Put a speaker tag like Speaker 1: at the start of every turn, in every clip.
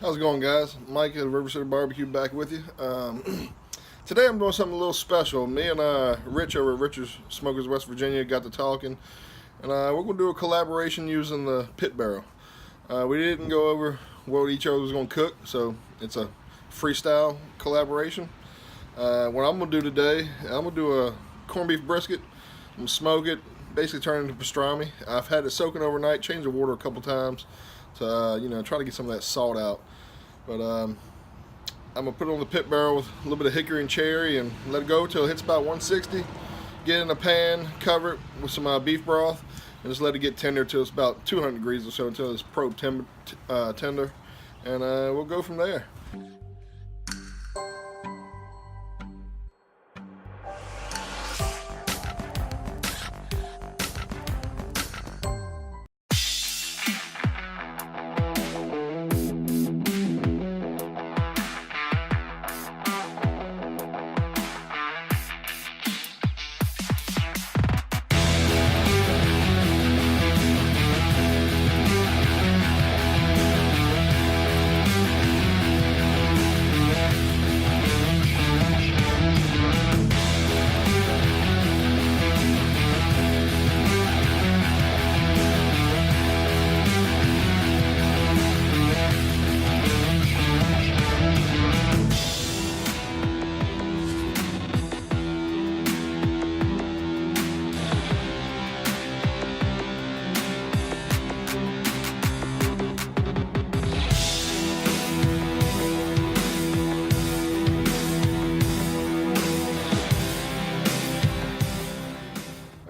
Speaker 1: How's it going, guys? Mike at River City Barbecue back with you. Today I'm doing something a little special. Me and Rich over at Richard's Smokers, West Virginia got to talking, and we're going to do a collaboration using the pit barrel. We didn't go over what each other was going to cook, so it's a freestyle collaboration. What I'm going to do today, I'm going to do a corned beef brisket. I'm going to smoke it, basically turn it into pastrami. I've had it soaking overnight, changed the water a couple times to try to get some of that salt out. But I'm gonna put it on the pit barrel with a little bit of hickory and cherry and let it go till it hits about 160. Get it in a pan, cover it with some beef broth, and just let it get tender till it's about 200 degrees or so, until it's probe tender, and we'll go from there.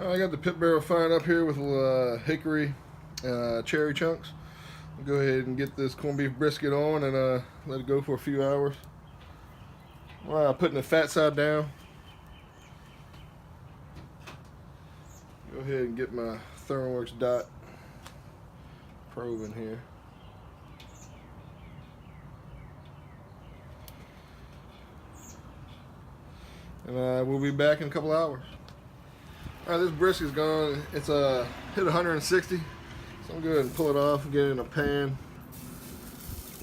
Speaker 1: I got the pit barrel fired up here with hickory cherry chunks. I'll go ahead and get this corned beef brisket on and let it go for a few hours. Putting the fat side down. Go ahead and get my Thermoworks dot probe in here. And we'll be back in a couple hours. Alright, this brisket's gone. It's hit 160, so I'm going to go ahead and pull it off and get it in a pan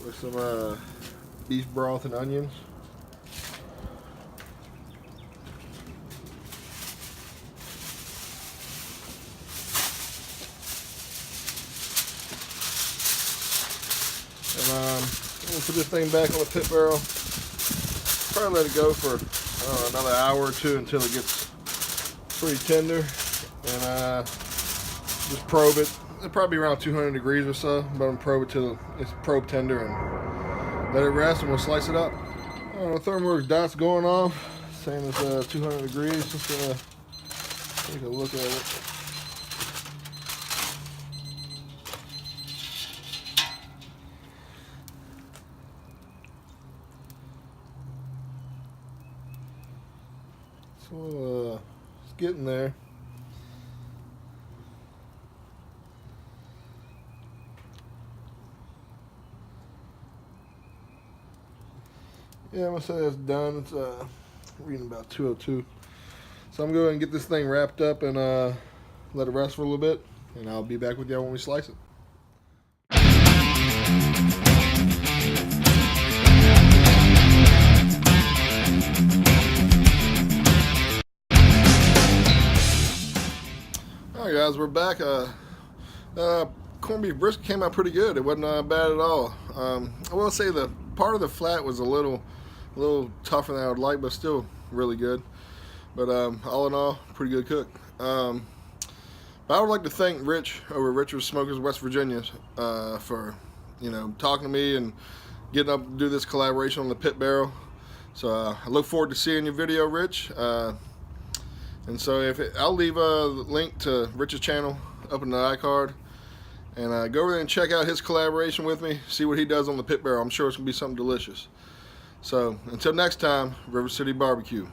Speaker 1: with some beef broth and onions. And I'm going to put this thing back on the pit barrel. Probably let it go for another hour or two until it gets pretty tender, and just probe it. It'll probably be around 200 degrees or so, but I'm probe it till it's probe tender and let it rest, and we'll slice it up. The Thermoworks dot's going off, saying it's 200 degrees. Just gonna take a look at it. So it's getting there. Yeah, I'm gonna say that's done. It's reading about 202. So I'm going to get this thing wrapped up and let it rest for a little bit, and I'll be back with you when we slice it. Alright guys, we're back. Corned beef brisket came out pretty good. It wasn't bad at all. I will say the part of the flat was a little tougher than I would like, but still really good. But all in all, pretty good cook. But I would like to thank Rich over at Richard's Smokers, West Virginia, for talking to me and getting up to do this collaboration on the pit barrel. So I look forward to seeing your video, Rich. And so I'll leave a link to Rich's channel up in the iCard, and go over there and check out his collaboration with me. See what he does on the pit barrel. I'm sure it's gonna be something delicious. So until next time, River City Barbecue.